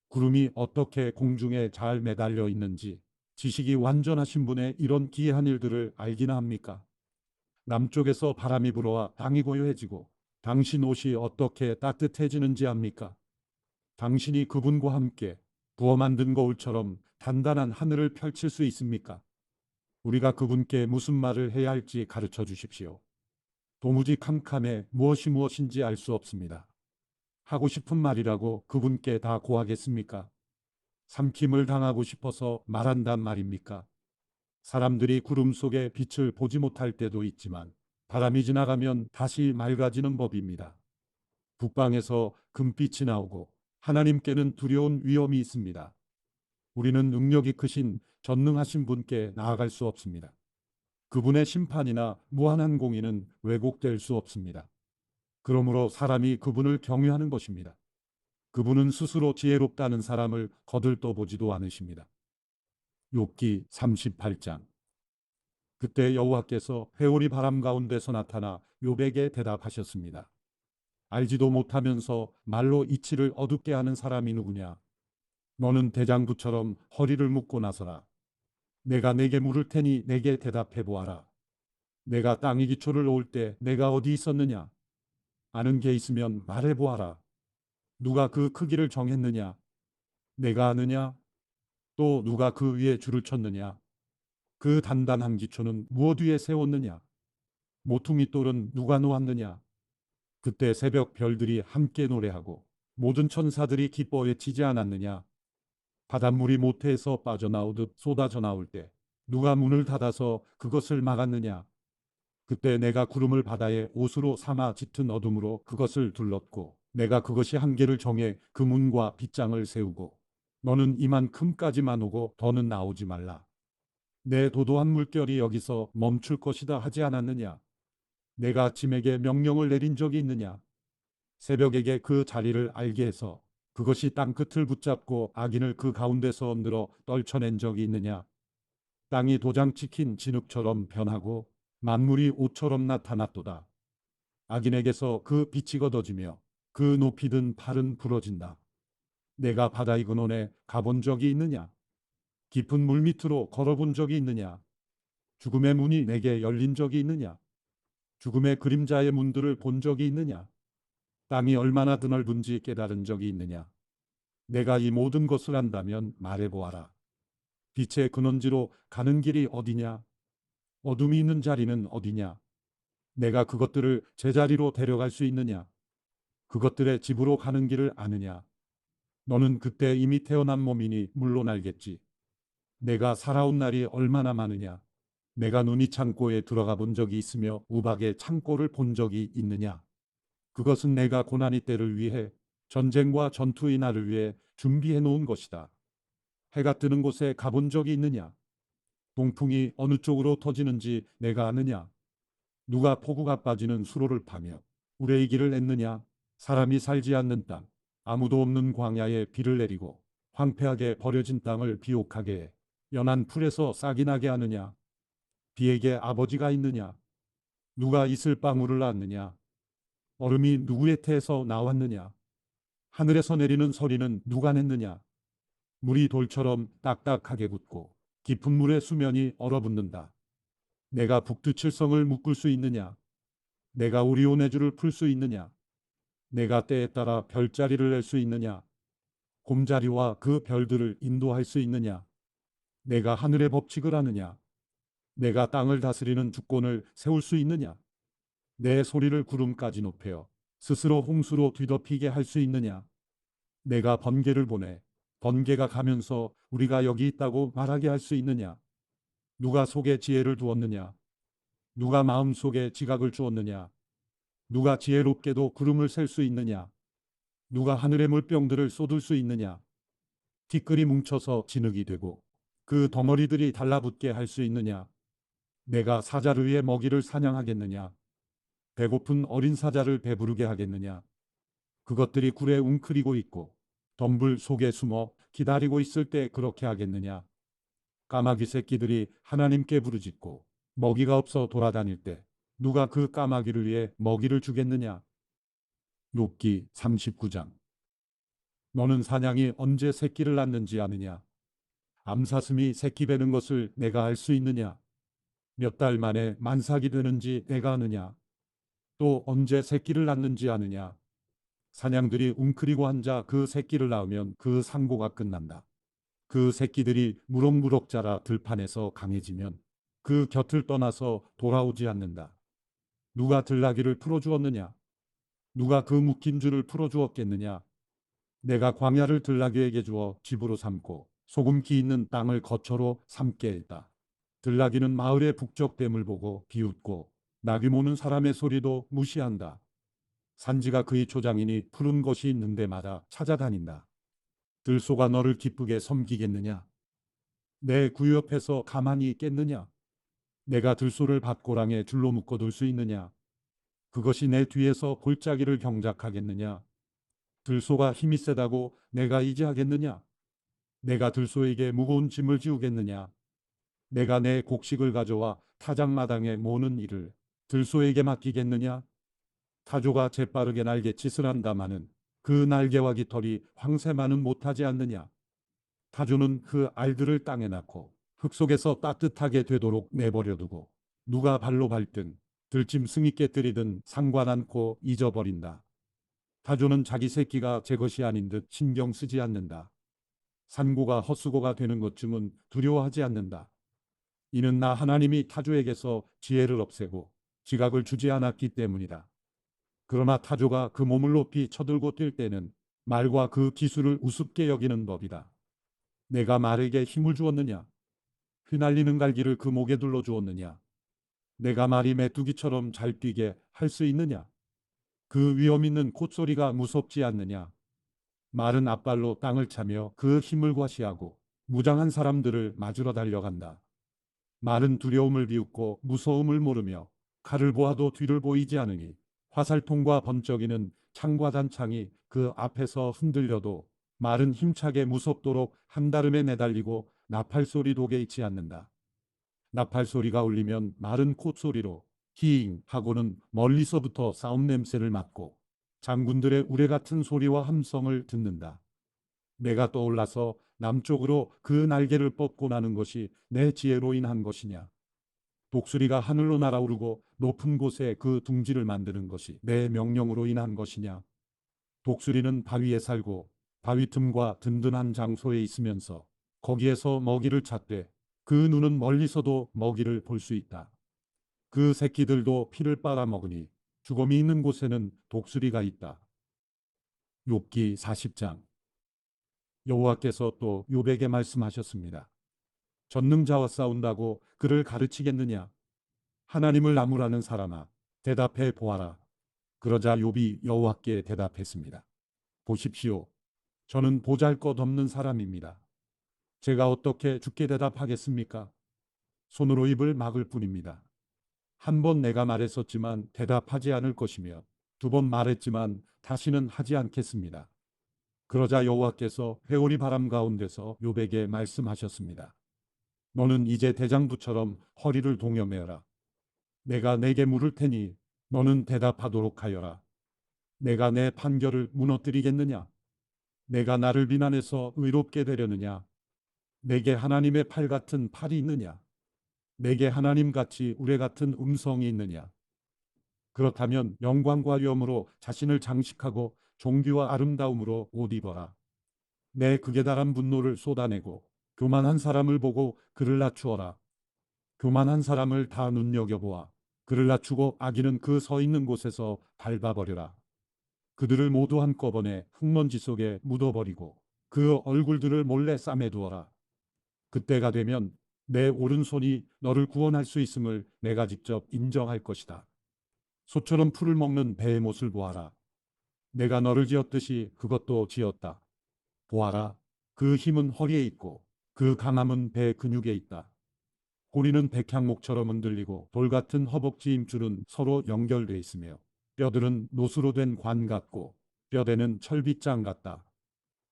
구름이 어떻게 공중에 잘 매달려 있는지 지식이 완전하신 분의 이런 기이한 일들을 알기나 합니까? 남쪽에서 바람이 불어와 땅이 고요해지고 당신 옷이 어떻게 따뜻해지는지 압니까? 당신이 그분과 함께 부어 만든 거울처럼 단단한 하늘을 펼칠 수 있습니까? 우리가 그분께 무슨 말을 해야 할지 가르쳐 주십시오. 도무지 캄캄해 무엇이 무엇인지 알 수 없습니다. 하고 싶은 말이라고 그분께 다 고하겠습니까? 삼킴을 당하고 싶어서 말한단 말입니까? 사람들이 구름 속에 빛을 보지 못할 때도 있지만 바람이 지나가면 다시 맑아지는 법입니다. 북방에서 금빛이 나오고 하나님께는 두려운 위험이 있습니다. 우리는 능력이 크신 전능하신 분께 나아갈 수 없습니다. 그분의 심판이나 무한한 공의는 왜곡될 수 없습니다. 그러므로 사람이 그분을 경외하는 것입니다. 그분은 스스로 지혜롭다는 사람을 거들떠보지도 않으십니다. 욥기 38장. 그때 여호와께서 회오리 바람 가운데서 나타나 욥에게 대답하셨습니다. 알지도 못하면서 말로 이치를 어둡게 하는 사람이 누구냐? 너는 대장부처럼 허리를 묶고 나서라. 내가 내게 물을 테니 내게 대답해 보아라. 내가 땅의 기초를 놓을 때 내가 어디 있었느냐? 아는 게 있으면 말해 보아라. 누가 그 크기를 정했느냐? 내가 아느냐? 또 누가 그 위에 줄을 쳤느냐? 그 단단한 기초는 무엇 위에 세웠느냐? 모퉁이 돌은 누가 놓았느냐? 그때 새벽 별들이 함께 노래하고 모든 천사들이 기뻐 외치지 않았느냐? 바닷물이 모태에서 빠져나오듯 쏟아져 나올 때 누가 문을 닫아서 그것을 막았느냐? 그때 내가 구름을 바다의 옷으로 삼아 짙은 어둠으로 그것을 둘렀고 내가 그것이 한계를 정해 그 문과 빗장을 세우고 너는 이만큼까지만 오고 더는 나오지 말라. 내 도도한 물결이 여기서 멈출 것이다 하지 않았느냐? 내가 짐에게 명령을 내린 적이 있느냐? 새벽에게 그 자리를 알게 해서 그것이 땅끝을 붙잡고 악인을 그 가운데서 늘어 떨쳐낸 적이 있느냐? 땅이 도장 찍힌 진흙처럼 변하고 만물이 옷처럼 나타났도다. 악인에게서 그 빛이 걷어지며 그 높이 든 팔은 부러진다. 내가 바다의 근원에 가본 적이 있느냐? 깊은 물 밑으로 걸어본 적이 있느냐? 죽음의 문이 내게 열린 적이 있느냐? 죽음의 그림자의 문들을 본 적이 있느냐? 땅이 얼마나 드넓은지 깨달은 적이 있느냐? 내가 이 모든 것을 안다면 말해보아라. 빛의 근원지로 가는 길이 어디냐? 어둠이 있는 자리는 어디냐? 내가 그것들을 제자리로 데려갈 수 있느냐? 그것들의 집으로 가는 길을 아느냐? 너는 그때 이미 태어난 몸이니 물론 알겠지. 내가 살아온 날이 얼마나 많으냐? 내가 눈이 창고에 들어가 본 적이 있으며 우박의 창고를 본 적이 있느냐? 그것은 내가 고난의 때를 위해 전쟁과 전투의 날을 위해 준비해 놓은 것이다. 해가 뜨는 곳에 가본 적이 있느냐? 동풍이 어느 쪽으로 터지는지 내가 아느냐? 누가 폭우가 빠지는 수로를 파며 우레의 길을 냈느냐? 사람이 살지 않는 땅, 아무도 없는 광야에 비를 내리고 황폐하게 버려진 땅을 비옥하게 해 연한 풀에서 싹이 나게 하느냐? 비에게 아버지가 있느냐? 누가 이슬방울을 낳느냐? 얼음이 누구의 태에서 나왔느냐? 하늘에서 내리는 소리는 누가 냈느냐? 물이 돌처럼 딱딱하게 굳고 깊은 물의 수면이 얼어붙는다. 내가 북두칠성을 묶을 수 있느냐? 내가 오리온의 줄을 풀 수 있느냐? 내가 때에 따라 별자리를 낼 수 있느냐? 곰자리와 그 별들을 인도할 수 있느냐? 내가 하늘의 법칙을 아느냐? 내가 땅을 다스리는 주권을 세울 수 있느냐? 내 소리를 구름까지 높여 스스로 홍수로 뒤덮이게 할 수 있느냐? 내가 번개를 보내 번개가 가면서 우리가 여기 있다고 말하게 할 수 있느냐? 누가 속에 지혜를 두었느냐? 누가 마음속에 지각을 주었느냐? 누가 지혜롭게도 구름을 셀 수 있느냐? 누가 하늘의 물병들을 쏟을 수 있느냐? 티끌이 뭉쳐서 진흙이 되고 그 덩어리들이 달라붙게 할 수 있느냐? 내가 사자를 위해 먹이를 사냥하겠느냐? 배고픈 어린 사자를 배부르게 하겠느냐? 그것들이 굴에 웅크리고 있고 덤불 속에 숨어 기다리고 있을 때 그렇게 하겠느냐? 까마귀 새끼들이 하나님께 부르짖고 먹이가 없어 돌아다닐 때 누가 그 까마귀를 위해 먹이를 주겠느냐? 욥기 39장. 너는 사냥이 언제 새끼를 낳는지 아느냐? 암사슴이 새끼 베는 것을 내가 알 수 있느냐? 몇 달 만에 만삭이 되는지 내가 아느냐? 또 언제 새끼를 낳는지 아느냐? 사냥들이 웅크리고 앉아 그 새끼를 낳으면 그 상고가 끝난다. 그 새끼들이 무럭무럭 자라 들판에서 강해지면 그 곁을 떠나서 돌아오지 않는다. 누가 들나귀를 풀어주었느냐? 누가 그 묶인 줄을 풀어주었겠느냐? 내가 광야를 들나귀에게 주어 집으로 삼고 소금기 있는 땅을 거처로 삼게 했다. 들나귀는 마을의 북적댐을 보고 비웃고 나귀 모는 사람의 소리도 무시한다. 산지가 그의 초장이니 푸른 것이 있는 데마다 찾아다닌다. 들소가 너를 기쁘게 섬기겠느냐? 내 구옆에서 가만히 있겠느냐? 내가 들소를 밭고랑에 줄로 묶어둘 수 있느냐? 그것이 내 뒤에서 골짜기를 경작하겠느냐? 들소가 힘이 세다고 내가 이지하겠느냐? 내가 들소에게 무거운 짐을 지우겠느냐? 내가 내 곡식을 가져와 타작마당에 모는 일을 들소에게 맡기겠느냐? 타조가 재빠르게 날갯짓을 한다마는 그 날개와 깃털이 황새만은 못하지 않느냐? 타조는 그 알들을 땅에 낳고 흙 속에서 따뜻하게 되도록 내버려두고 누가 발로 밟든 들짐승이 깨뜨리든 상관 않고 잊어버린다. 타조는 자기 새끼가 제 것이 아닌 듯 신경 쓰지 않는다. 산고가 헛수고가 되는 것쯤은 두려워하지 않는다. 이는 나 하나님이 타조에게서 지혜를 없애고 지각을 주지 않았기 때문이다. 그러나 타조가 그 몸을 높이 쳐들고 뛸 때는 말과 그 기술을 우습게 여기는 법이다. 내가 말에게 힘을 주었느냐? 휘날리는 갈기를 그 목에 둘러 주었느냐? 내가 말이 메뚜기처럼 잘 뛰게 할 수 있느냐? 그 위험 있는 콧소리가 무섭지 않느냐? 말은 앞발로 땅을 차며 그 힘을 과시하고 무장한 사람들을 맞으러 달려간다. 말은 두려움을 비웃고 무서움을 모르며 칼을 보아도 뒤를 보이지 않으니 화살통과 번쩍이는 창과 단창이 그 앞에서 흔들려도 말은 힘차게 무섭도록 한다름에 내달리고 나팔소리 독에 있지 않는다. 나팔소리가 울리면 말은 콧소리로 히잉 하고는 멀리서부터 싸움 냄새를 맡고 장군들의 우레 같은 소리와 함성을 듣는다. 내가 떠올라서 남쪽으로 그 날개를 뻗고 나는 것이 내 지혜로 인한 것이냐? 독수리가 하늘로 날아오르고 높은 곳에 그 둥지를 만드는 것이 내 명령으로 인한 것이냐? 독수리는 바위에 살고 바위 틈과 든든한 장소에 있으면서 거기에서 먹이를 찾되 그 눈은 멀리서도 먹이를 볼 수 있다. 그 새끼들도 피를 빨아먹으니 죽음이 있는 곳에는 독수리가 있다. 욥기 40장. 여호와께서 또 욥에게 말씀하셨습니다. 전능자와 싸운다고 그를 가르치겠느냐? 하나님을 나무라는 사람아, 대답해 보아라. 그러자 욥이 여호와께 대답했습니다. 보십시오. 저는 보잘것없는 사람입니다. 제가 어떻게 죽게 대답하겠습니까? 손으로 입을 막을 뿐입니다. 한 번 내가 말했었지만 대답하지 않을 것이며 두 번 말했지만 다시는 하지 않겠습니다. 그러자 여호와께서 회오리 바람 가운데서 욥에게 말씀하셨습니다. 너는 이제 대장부처럼 허리를 동여매어라. 내가 내게 물을 테니 너는 대답하도록 하여라. 내가 내 판결을 무너뜨리겠느냐? 내가 나를 비난해서 의롭게 되려느냐? 내게 하나님의 팔 같은 팔이 있느냐? 내게 하나님같이 우레 같은 음성이 있느냐? 그렇다면 영광과 위엄으로 자신을 장식하고 존귀와 아름다움으로 옷 입어라. 내 극에 달한 분노를 쏟아내고 교만한 사람을 보고 그를 낮추어라. 교만한 사람을 다 눈여겨보아 그를 낮추고 악인은 그 서 있는 곳에서 밟아버려라. 그들을 모두 한꺼번에 흙먼지 속에 묻어버리고 그 얼굴들을 몰래 싸매두어라. 그때가 되면 내 오른손이 너를 구원할 수 있음을 내가 직접 인정할 것이다. 소처럼 풀을 먹는 배의 못을 보아라. 내가 너를 지었듯이 그것도 지었다. 보아라. 그 힘은 허리에 있고 그 강함은 배 근육에 있다. 고리는 백향목처럼 흔들리고 돌 같은 허벅지 힘줄은 서로 연결돼 있으며 뼈들은 노수로 된 관 같고 뼈대는 철빗장 같다.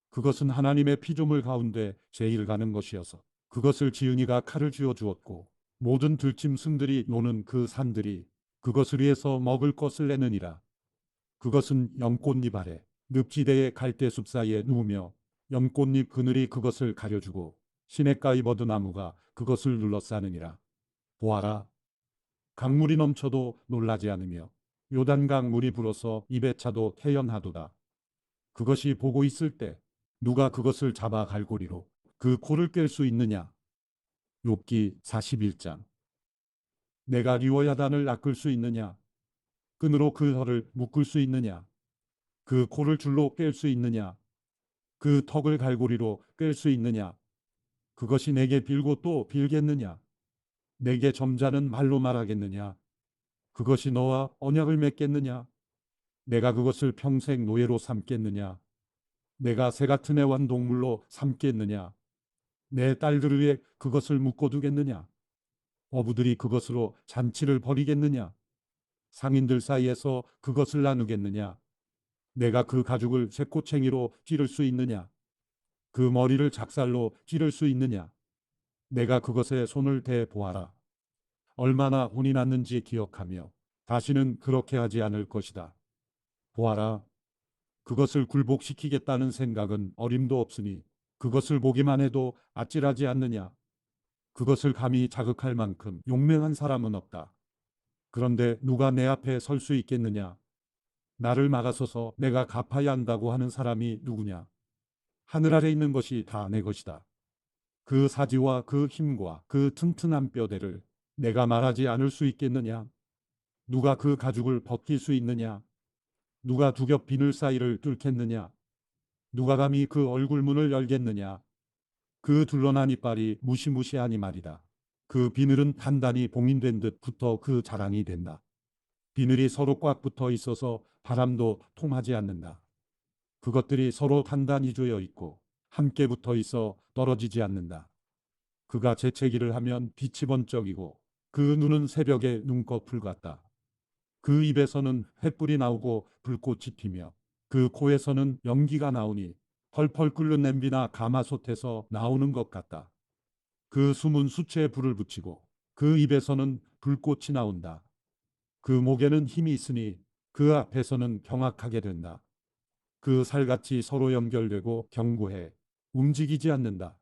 그것은 하나님의 피조물 가운데 제일 가는 것이어서 그것을 지은이가 칼을 쥐어 주었고 모든 들짐승들이 노는 그 산들이 그것을 위해서 먹을 것을 내느니라. 그것은 연꽃잎 아래 늪지대의 갈대숲 사이에 누우며 연꽃잎 그늘이 그것을 가려주고 시냇가의 버드나무가 그것을 둘러싸느니라. 보아라, 강물이 넘쳐도 놀라지 않으며 요단강 물이 불어서 입에 차도 태연하도다. 그것이 보고 있을 때 누가 그것을 잡아 갈고리로 그 코를 깰 수 있느냐? 욥기 41장. 내가 리워야단을 낚을 수 있느냐? 끈으로 그 혀를 묶을 수 있느냐? 그 코를 줄로 깰 수 있느냐? 그 턱을 갈고리로 꿰 수 있느냐? 그것이 내게 빌고 또 빌겠느냐? 내게 점잖은 말로 말하겠느냐? 그것이 너와 언약을 맺겠느냐? 내가 그것을 평생 노예로 삼겠느냐? 내가 새 같은 애완동물로 삼겠느냐? 내 딸들을 위해 그것을 묶어두겠느냐? 어부들이 그것으로 잔치를 벌이겠느냐? 상인들 사이에서 그것을 나누겠느냐? 내가 그 가죽을 쇠꼬챙이로 찌를 수 있느냐? 그 머리를 작살로 찌를 수 있느냐? 내가 그것에 손을 대 보아라. 얼마나 혼이 났는지 기억하며 다시는 그렇게 하지 않을 것이다. 보아라. 그것을 굴복시키겠다는 생각은 어림도 없으니 그것을 보기만 해도 아찔하지 않느냐? 그것을 감히 자극할 만큼 용맹한 사람은 없다. 그런데 누가 내 앞에 설 수 있겠느냐? 나를 막아서서 내가 갚아야 한다고 하는 사람이 누구냐? 하늘 아래 있는 것이 다 내 것이다. 그 사지와 그 힘과 그 튼튼한 뼈대를 내가 말하지 않을 수 있겠느냐? 누가 그 가죽을 벗길 수 있느냐? 누가 두 겹 비늘 사이를 뚫겠느냐? 누가 감히 그 얼굴문을 열겠느냐? 그 둘러난 이빨이 무시무시하니 말이다. 그 비늘은 단단히 봉인된 듯 붙어 그 자랑이 된다. 비늘이 서로 꽉 붙어 있어서 바람도 통하지 않는다. 그것들이 서로 단단히 조여 있고 함께 붙어 있어 떨어지지 않는다. 그가 재채기를 하면 빛이 번쩍이고 그 눈은 새벽의 눈꺼풀 같다. 그 입에서는 횃불이 나오고 불꽃이 피며 그 코에서는 연기가 나오니 펄펄 끓는 냄비나 가마솥에서 나오는 것 같다. 그 숨은 수체에 불을 붙이고 그 입에서는 불꽃이 나온다. 그 목에는 힘이 있으니 그 앞에서는 경악하게 된다. 그 살같이 서로 연결되고 견고해 움직이지 않는다.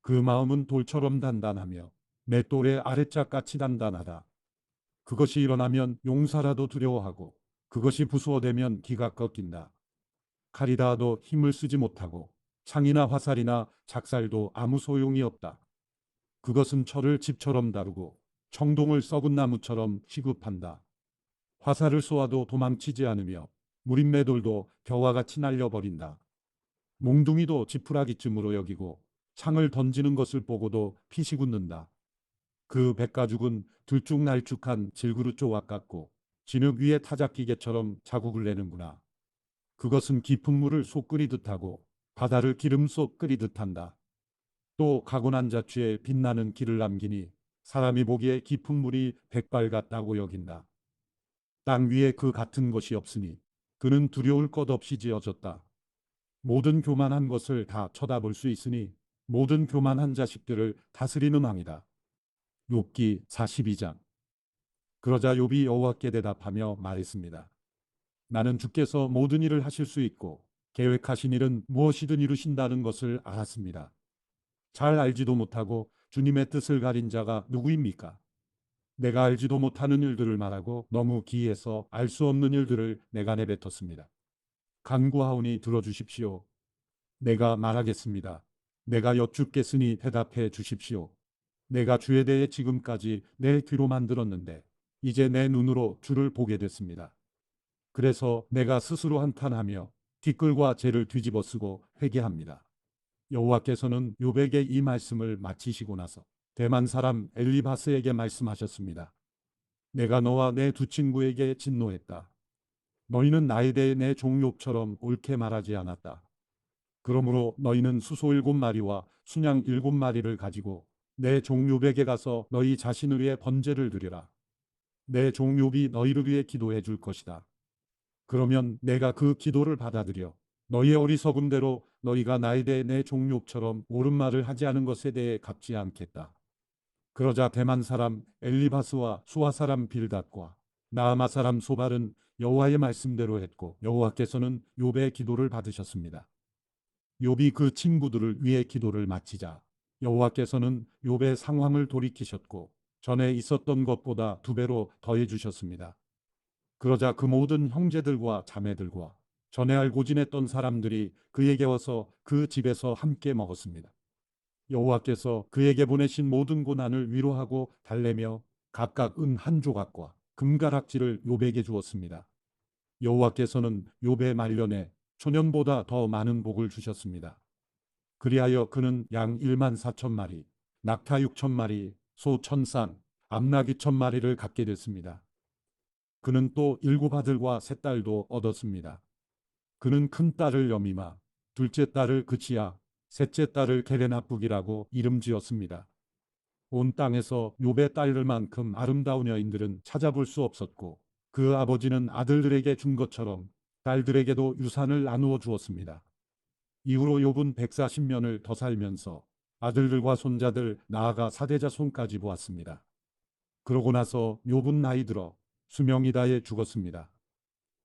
그 마음은 돌처럼 단단하며 맷돌의 아랫짝같이 단단하다. 그것이 일어나면 용사라도 두려워하고 그것이 부수어대면 기가 꺾인다. 칼이 닿아도 힘을 쓰지 못하고 창이나 화살이나 작살도 아무 소용이 없다. 그것은 철을 집처럼 다루고 청동을 썩은 나무처럼 취급한다. 화살을 쏘아도 도망치지 않으며 무림매돌도 겨와 같이 날려버린다. 몽둥이도 지푸라기쯤으로 여기고 창을 던지는 것을 보고도 피식 웃는다. 그 백가죽은 들쭉날쭉한 질그릇 조각 같고 진흙 위에 타작기계처럼 자국을 내는구나. 그것은 깊은 물을 속 끓이듯 하고 바다를 기름 속 끓이듯 한다. 또 가고난 자취에 빛나는 길을 남기니 사람이 보기에 깊은 물이 백발 같다고 여긴다. 땅 위에 그 같은 것이 없으니 그는 두려울 것 없이 지어졌다. 모든 교만한 것을 다 쳐다볼 수 있으니 모든 교만한 자식들을 다스리는 왕이다. 욥기 42장. 그러자 욥이 여호와께 대답하며 말했습니다. 나는 주께서 모든 일을 하실 수 있고 계획하신 일은 무엇이든 이루신다는 것을 알았습니다. 잘 알지도 못하고 주님의 뜻을 가린 자가 누구입니까? 내가 알지도 못하는 일들을 말하고 너무 기이해서 알 수 없는 일들을 내가 내뱉었습니다. 간구하오니 들어주십시오. 내가 말하겠습니다. 내가 여쭙겠으니 대답해 주십시오. 내가 주에 대해 지금까지 내 귀로만 들었는데 이제 내 눈으로 주를 보게 됐습니다. 그래서 내가 스스로 한탄하며 뒷글과 죄를 뒤집어쓰고 회개합니다. 여호와께서는 욥에게 이 말씀을 마치시고 나서 대만 사람 엘리바스에게 말씀하셨습니다. 내가 너와 내 두 친구에게 진노했다. 너희는 나에 대해 내 종 욥처럼 옳게 말하지 않았다. 그러므로 너희는 수소 7마리와 순양 7마리를 가지고 내 종 욥에게 가서 너희 자신을 위해 번제를 드리라. 내 종 욥이 너희를 위해 기도해 줄 것이다. 그러면 내가 그 기도를 받아들여 너희의 어리석은 대로 너희가 나에 대해 내 종 욥처럼 옳은 말을 하지 않은 것에 대해 갚지 않겠다. 그러자 대만 사람 엘리바스와 수아 사람 빌닷과 나아마 사람 소발은 여호와의 말씀대로 했고 여호와께서는 욥의 기도를 받으셨습니다. 욥이 그 친구들을 위해 기도를 마치자 여호와께서는 욥의 상황을 돌이키셨고 전에 있었던 것보다 2배로 더해 주셨습니다. 그러자 그 모든 형제들과 자매들과 전에 알고 지냈던 사람들이 그에게 와서 그 집에서 함께 먹었습니다. 여호와께서 그에게 보내신 모든 고난을 위로하고 달래며 각각 은 1조각과 금가락지를 욥에게 주었습니다. 여호와께서는 욥의 말년에 초년보다 더 많은 복을 주셨습니다. 그리하여 그는 양 14,000마리, 낙타 6,000마리, 소 1,000쌍, 암낙 2,000마리를 갖게 됐습니다. 그는 또 7 아들과 3딸도 얻었습니다. 그는 큰 딸을 여미마, 둘째 딸을 그치야, 셋째 딸을 게레나북이라고 이름 지었습니다. 온 땅에서 욥의 딸들만큼 아름다운 여인들은 찾아볼 수 없었고 그 아버지는 아들들에게 준 것처럼 딸들에게도 유산을 나누어 주었습니다. 이후로 욥은 140년을 더 살면서 아들들과 손자들 나아가 4대자손까지 보았습니다. 그러고 나서 욥은 나이 들어 수명이 다해 죽었습니다.